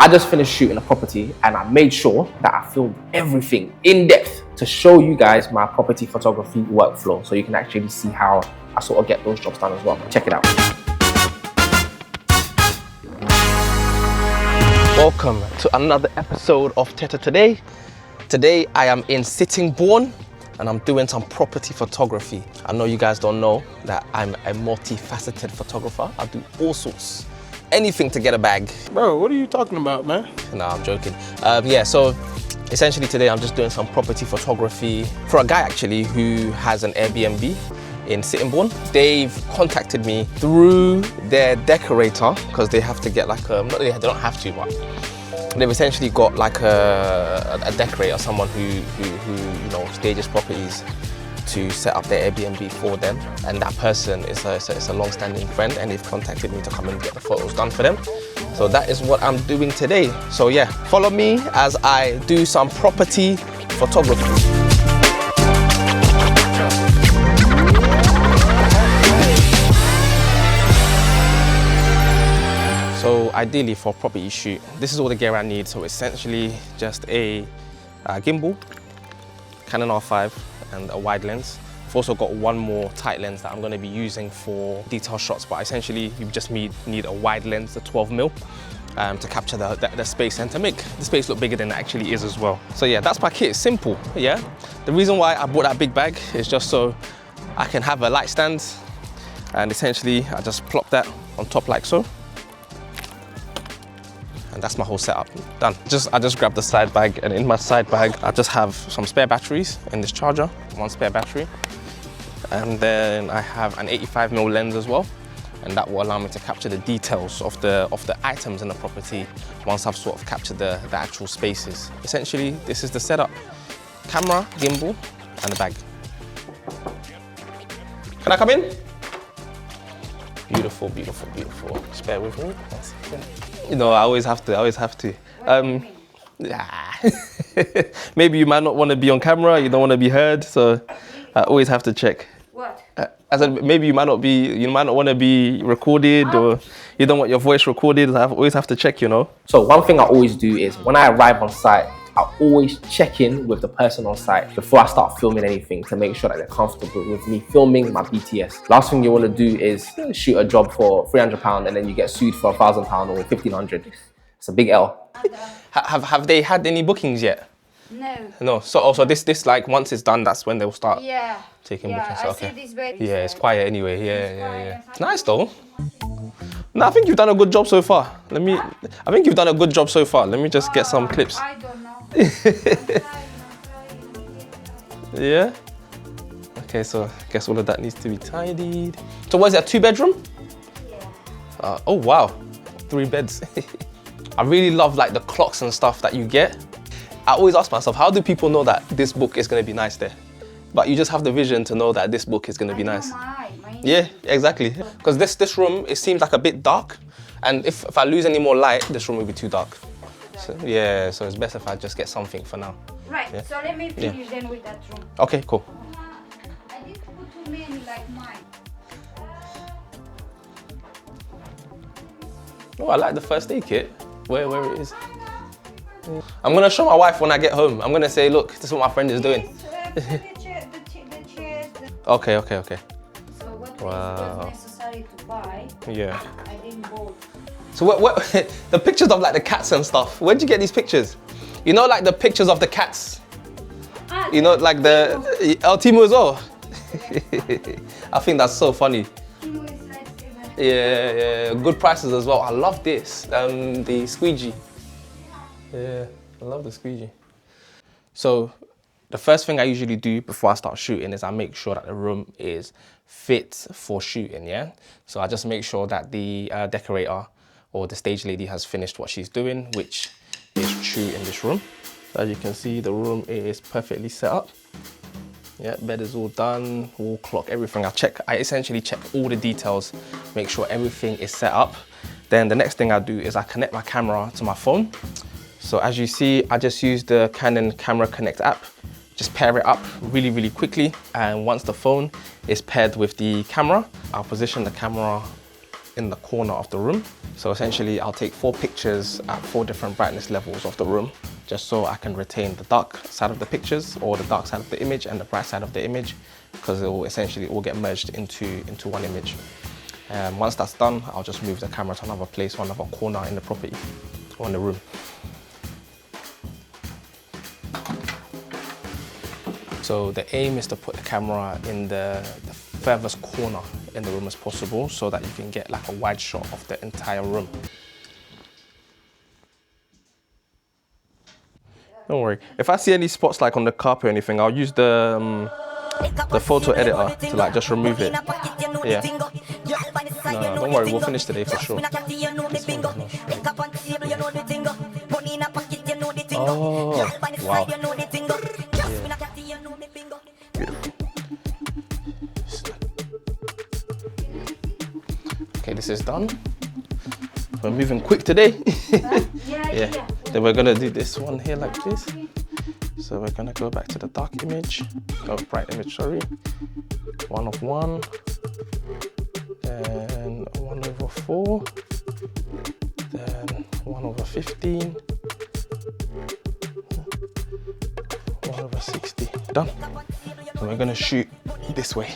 I just finished shooting a property and I made sure that I filmed everything in depth to show you guys my property photography workflow so you can actually see how I sort of get those jobs done as well. Check it out. Welcome to another episode of Teta Today. Today I am in Sittingbourne and I'm doing some property photography. I know you guys don't know that I'm a multifaceted photographer. I do all sorts. Anything to get a bag. Bro, what are you talking about, man? No, I'm joking. Yeah, so essentially today I'm just doing some property photography for a guy actually who has an Airbnb in Sittingbourne. They've contacted me through their decorator because they have to get like a, they don't have to, but they've essentially got like a decorator, someone who you know stages properties to set up their Airbnb for them, and that person is a long-standing friend, and they've contacted me to come and get the photos done for them. So that is what I'm doing today. So yeah, follow me as I do some property photography. So ideally for a property shoot, this is all the gear I need. So essentially just a gimbal, Canon R5, and a wide lens. I've also got one more tight lens that I'm going to be using for detail shots, but essentially you just need a wide lens, the 12mm, to capture the space and to make the space look bigger than it actually is as well. So yeah, that's my kit. It's simple, yeah. The reason why I bought that big bag is just so I can have a light stand, and essentially I just plop that on top like so. And that's my whole setup, done. I just grabbed the side bag, and in my side bag, I just have some spare batteries in this charger, one spare battery. And then I have an 85mm lens as well. And that will allow me to capture the details of the items in the property once I've sort of captured the actual spaces. Essentially, this is the setup. Camera, gimbal, and a bag. Can I come in? Beautiful, beautiful, beautiful. Just bear with me. 1 second. You know, I always have to. Maybe you might not want to be on camera, you don't want to be heard, so I always have to check. What? I said maybe you might not want to be recorded, or you don't want your voice recorded. I always have to check, you know. So one thing I always do is when I arrive on site, I always check in with the person on site before I start filming anything to make sure that they're comfortable with me filming my BTS. Last thing you want to do is shoot a job for £300 and then you get sued for £1,000 or £1,500. It's a big L. Have they had any bookings yet? No. No. So this like once it's done, that's when they'll start taking bookings. Okay. This way. Yeah, it's quiet anyway. Yeah. It's nice though. No, I think you've done a good job so far. Let me just get some clips. I don't know. Yeah? Okay, so I guess all of that needs to be tidied. So what is that, 2-bedroom? Yeah. Oh wow, 3 beds. I really love like the clocks and stuff that you get. I always ask myself, how do people know that this book is going to be nice there? But you just have the vision to know that this book is going to be nice. Yeah, exactly. Because this room, it seems like a bit dark. And if I lose any more light, this room will be too dark. So, yeah, so it's best if I just get something for now. Right, yeah. so let me finish then with that room. Okay, cool. I didn't put too many like mine. Oh, I like the first aid kit, where it is. Yeah. I'm gonna show my wife when I get home. I'm gonna say, look, this is what my friend is doing. The chairs. Okay. So what was necessary to buy, Yeah. I didn't buy. So what the pictures of like the cats and stuff, where'd you get these pictures? You know, like the pictures of the cats? You know, like the Temu as well? I think that's so funny. Temu is lifesaver. Yeah, good prices as well. I love this, the squeegee. Yeah, I love the squeegee. So the first thing I usually do before I start shooting is I make sure that the room is fit for shooting, yeah? So I just make sure that the decorator or the stage lady has finished what she's doing, which is true in this room. So as you can see, the room is perfectly set up. Yeah, bed is all done, wall clock, everything. I essentially check all the details, make sure everything is set up. Then the next thing I do is I connect my camera to my phone. So as you see, I just use the Canon Camera Connect app. Just pair it up really, really quickly. And once the phone is paired with the camera, I'll position the camera in the corner of the room. So essentially I'll take 4 pictures at 4 different brightness levels of the room, just so I can retain the dark side of the pictures, or the dark side of the image, and the bright side of the image, because it will essentially all get merged into one image. Once that's done, I'll just move the camera to another place or another corner in the property or in the room. So the aim is to put the camera in the furthest corner in the room as possible, so that you can get like a wide shot of the entire room. Don't worry. If I see any spots like on the carpet or anything, I'll use the photo editor to like just remove it. Yeah. No, don't worry, we'll finish today for sure. Oh, wow. Beautiful. Okay, this is done. We're moving quick today. Yeah. Then we're gonna do this one here like this. So we're gonna go back to the dark image, bright image, sorry. 1 of 1, then 1/4, then 1/15, 1/60. Done. And we're gonna shoot this way.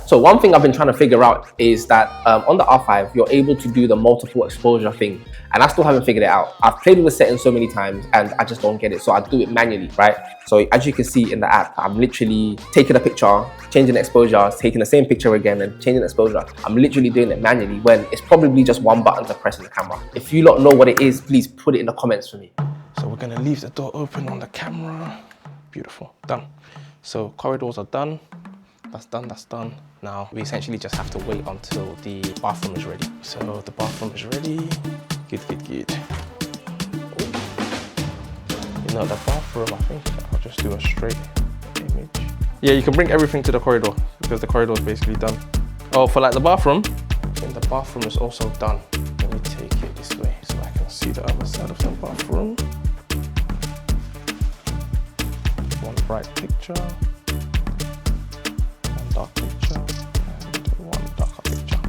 So one thing I've been trying to figure out is that on the R5, you're able to do the multiple exposure thing. And I still haven't figured it out. I've played with the settings so many times and I just don't get it. So I do it manually, right? So as you can see in the app, I'm literally taking a picture, changing the exposure, taking the same picture again and changing the exposure. I'm literally doing it manually when it's probably just one button to press in the camera. If you lot know what it is, please put it in the comments for me. So we're gonna leave the door open on the camera. Beautiful, done. So corridors are done. That's done, that's done. Now we essentially just have to wait until the bathroom is ready. So the bathroom is ready. Good. You know, the bathroom, I think I'll just do a straight image. Yeah, you can bring everything to the corridor because the corridor is basically done. Oh, for like the bathroom, I think the bathroom is also done. Let me take it this way so I can see the other side of the bathroom. One bright picture. Dark picture and one darker picture.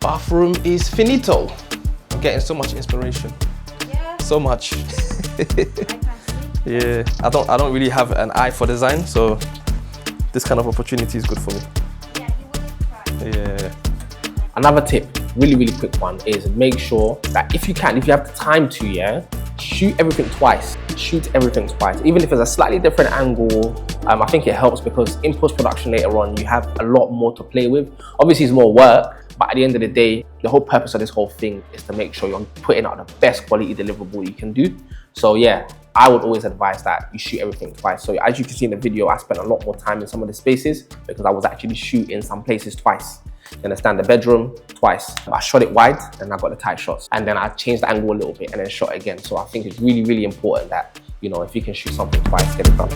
Bathroom is finito. I'm getting so much inspiration. Yeah. So much. I can see. Yeah. I don't really have an eye for design, so this kind of opportunity is good for me. Yeah, you want to try. Yeah. Another tip, really quick one, is make sure that if you have the time to, shoot everything twice. Shoot everything twice. Even if it's a slightly different angle, I think it helps because in post-production later on, you have a lot more to play with. Obviously it's more work, but at the end of the day, the whole purpose of this whole thing is to make sure you're putting out the best quality deliverable you can do. So yeah, I would always advise that you shoot everything twice. So as you can see in the video, I spent a lot more time in some of the spaces because I was actually shooting some places twice. You understand? The bedroom twice. I shot it wide and I got the tight shots, and then I changed the angle a little bit and then shot again. So I think it's really important that, you know, if you can shoot something twice, get it done.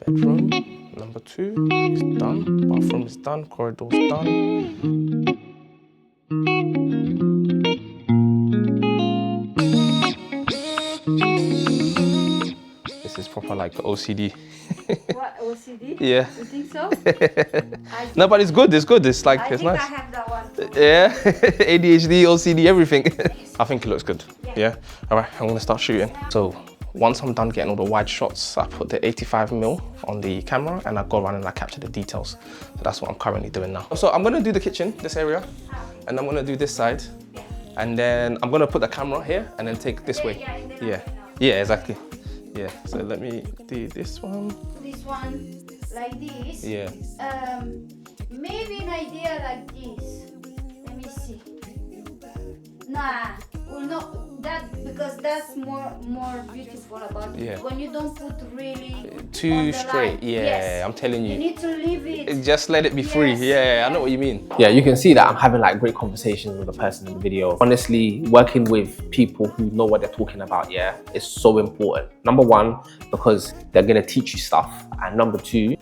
Bedroom number 2 is done. Bathroom is done. Corridor is done. This is proper like OCD. What, OCD? Yeah. You think so? No, but it's good. It's good. It's like, it's nice. I have that one too. Yeah. ADHD, OCD, everything. I think it looks good. Yeah. All right, I'm gonna start shooting. So once I'm done getting all the wide shots, I put the 85mm on the camera and I go around and I capture the details. So that's what I'm currently doing now. So I'm gonna do the kitchen, this area, and I'm gonna do this side. And then I'm gonna put the camera here and then take this way. Yeah, exactly. Yeah, so let me do this one. This one, like this. Yeah. Maybe an idea like this. Let me see. Nah, well, no, that because that's more beautiful about it. Yeah. When you don't put really Too on the straight. line. Yeah, Yes. I'm telling You you. need to leave it. Just let it be free. Yes. Yeah, I know what you mean. Yeah, you can see that I'm having like great conversations with the person in the video. Honestly, working with people who know what they're talking about, is so important. Number one, because they're gonna teach you stuff. And number two,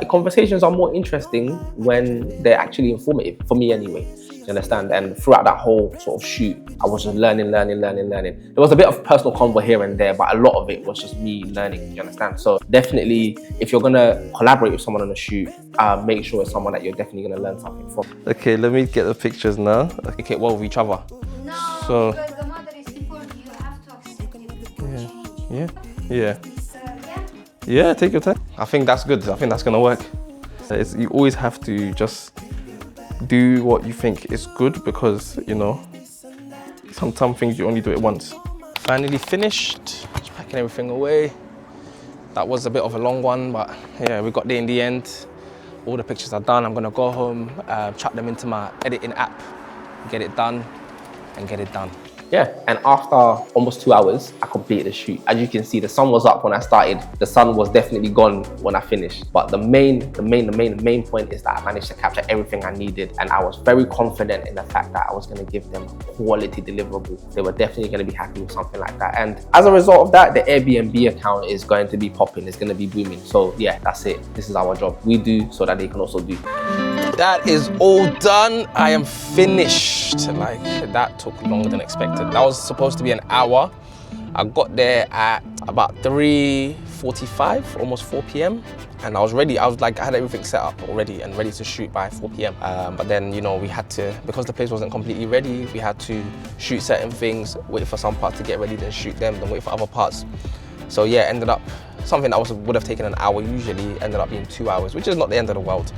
conversations are more interesting when they're actually informative, for me anyway. You understand? And throughout that whole sort of shoot, I was just learning. There was a bit of personal convo here and there, but a lot of it was just me learning. You understand? So definitely, if you're gonna collaborate with someone on a shoot, make sure it's someone that you're definitely gonna learn something from. Okay, let me get the pictures now. Okay, well, with each other. No, So, because the mother is simple, you have to accept it. Yeah. So, yeah. Yeah, take your time. I think that's good. I think that's gonna work. You always have to just do what you think is good, because, you know, some things you only do it once. Finally finished, just packing everything away. That was a bit of a long one, but yeah, we got there in the end. All the pictures are done. I'm gonna go home, chuck them into my editing app, get it done, and get it done. Yeah, and after almost 2 hours, I completed the shoot. As you can see, the sun was up when I started. The sun was definitely gone when I finished. But the main point is that I managed to capture everything I needed, and I was very confident in the fact that I was going to give them a quality deliverable. They were definitely going to be happy with something like that. And as a result of that, the Airbnb account is going to be popping. It's going to be booming. So yeah, that's it. This is our job. We do so that they can also do. That is all done. I am finished. Like, that took longer than expected. That was supposed to be an hour. I got there at about 3:45, almost 4 p.m. And I was ready. I had everything set up already and ready to shoot by 4 p.m. But then, you know, we had to, because the place wasn't completely ready, we had to shoot certain things, wait for some parts to get ready, then shoot them, then wait for other parts. So yeah, ended up, something that would have taken an hour usually ended up being 2 hours, which is not the end of the world.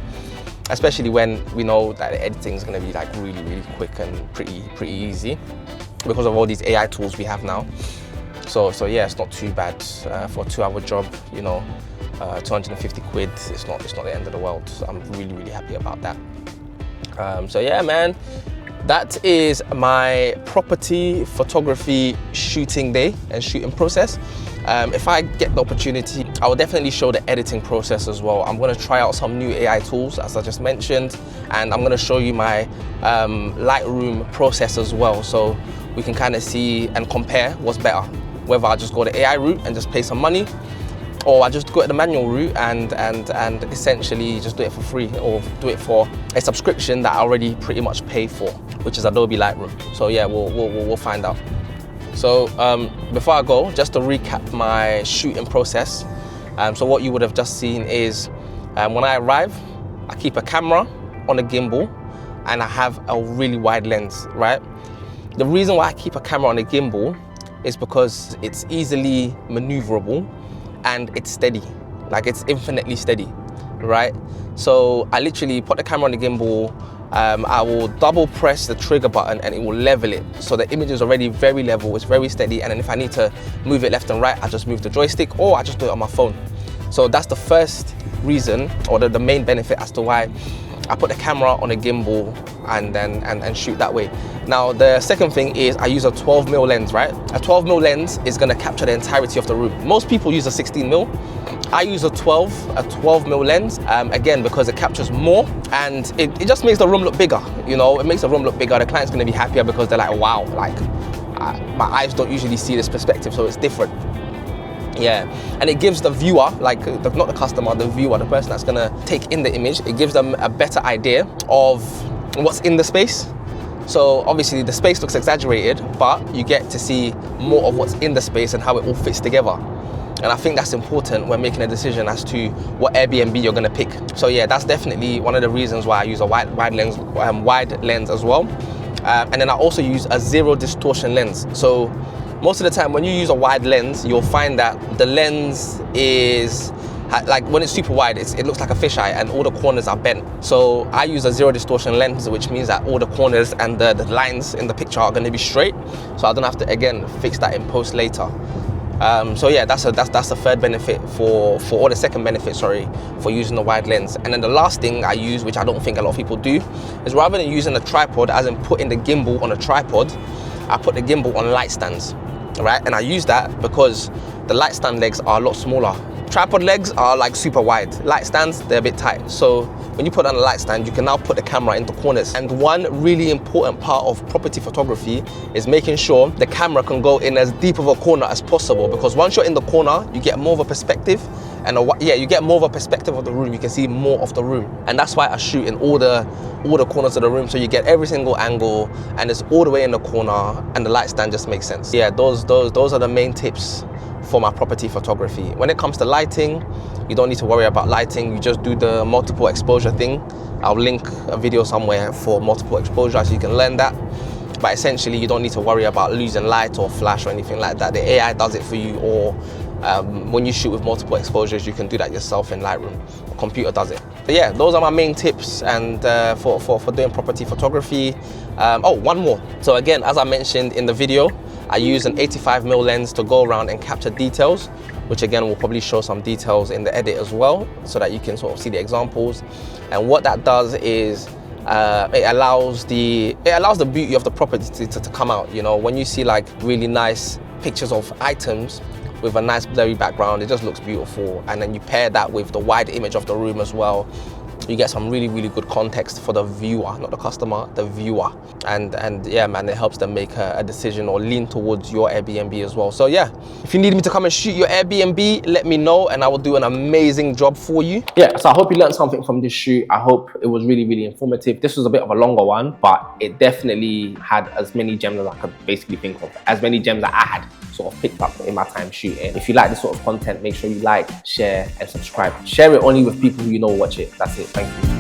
Especially when we know that the editing is going to be like really quick and pretty easy because of all these AI tools we have now. So yeah, it's not too bad for a 2-hour job. You know, 250 quid. It's not the end of the world. So I'm really happy about that. So yeah, man, that is my property photography shooting day and shooting process. If I get the opportunity, I will definitely show the editing process as well. I'm going to try out some new AI tools, as I just mentioned, and I'm going to show you my Lightroom process as well, so we can kind of see and compare what's better. Whether I just go the AI route and just pay some money, or I just go the manual route and essentially just do it for free, or do it for a subscription that I already pretty much pay for, which is Adobe Lightroom. So yeah, we'll find out. So before I go, just to recap my shooting process. So what you would have just seen is when I arrive, I keep a camera on a gimbal and I have a really wide lens, right? The reason why I keep a camera on a gimbal is because it's easily maneuverable and it's steady, like it's infinitely steady, right? So I literally put the camera on the gimbal, I will double press the trigger button and it will level it. So the image is already very level, it's very steady, and then if I need to move it left and right, I just move the joystick or I just do it on my phone. So that's the first reason, or the main benefit as to why I put the camera on a gimbal and shoot that way. Now the second thing is I use a 12mm lens, right? A 12mm lens is gonna capture the entirety of the room. Most people use a 16mm. I use a 12mm lens, again, because it captures more and it just makes the room look bigger, you know? It makes the room look bigger. The client's gonna be happier because they're like, wow, like my eyes don't usually see this perspective, so it's different. Yeah, and it gives the viewer, like not the customer, the viewer, the person that's gonna take in the image, it gives them a better idea of what's in the space. So obviously the space looks exaggerated, but you get to see more of what's in the space and how it all fits together. And I think that's important when making a decision as to what Airbnb you're gonna pick. So yeah, that's definitely one of the reasons why I use a wide lens as well. And then I also use a zero distortion lens. So most of the time when you use a wide lens, you'll find that the lens is, like when it's super wide, it looks like a fisheye and all the corners are bent. So I use a zero distortion lens, which means that all the corners and the lines in the picture are gonna be straight. So I don't have to, again, fix that in post later. So yeah, that's the third benefit or the second benefit, sorry, for using the wide lens. And then the last thing I use, which I don't think a lot of people do, is rather than using a tripod, as in putting the gimbal on a tripod, I put the gimbal on light stands, right? And I use that because the light stand legs are a lot smaller. Tripod legs are like super wide. Light stands, they're a bit tight. So when you put on a light stand, you can now put the camera into corners. And one really important part of property photography is making sure the camera can go in as deep of a corner as possible, because once you're in the corner, you get more of a perspective. And you get more of a perspective of the room. You can see more of the room. And that's why I shoot in all the corners of the room, so you get every single angle, and it's all the way in the corner, and the light stand just makes sense. Yeah, those are the main tips for my property photography. When it comes to lighting, you don't need to worry about lighting. You just do the multiple exposure thing. I'll link a video somewhere for multiple exposure so you can learn that. But essentially, you don't need to worry about losing light or flash or anything like that. The AI does it for you, or when you shoot with multiple exposures, you can do that yourself in Lightroom. The computer does it. But yeah, those are my main tips and for doing property photography. Oh, one more. So again, as I mentioned in the video, I use an 85mm lens to go around and capture details, which again will probably show some details in the edit as well, so that you can sort of see the examples. And what that does is it allows the beauty of the property to come out. You know, when you see like really nice pictures of items with a nice blurry background, it just looks beautiful. And then you pair that with the wide image of the room as well, you get some really, really good context for the viewer, not the customer, the viewer. And yeah, man, it helps them make a decision or lean towards your Airbnb as well. So yeah, if you need me to come and shoot your Airbnb, let me know and I will do an amazing job for you. Yeah, so I hope you learned something from this shoot. I hope it was really, really informative. This was a bit of a longer one, but it definitely had as many gems as I could basically think of, as many gems that I had sort of picked up in my time shooting. If you like this sort of content, make sure you like, share, and subscribe. Share it only with people who you know watch it. That's it. Thank you.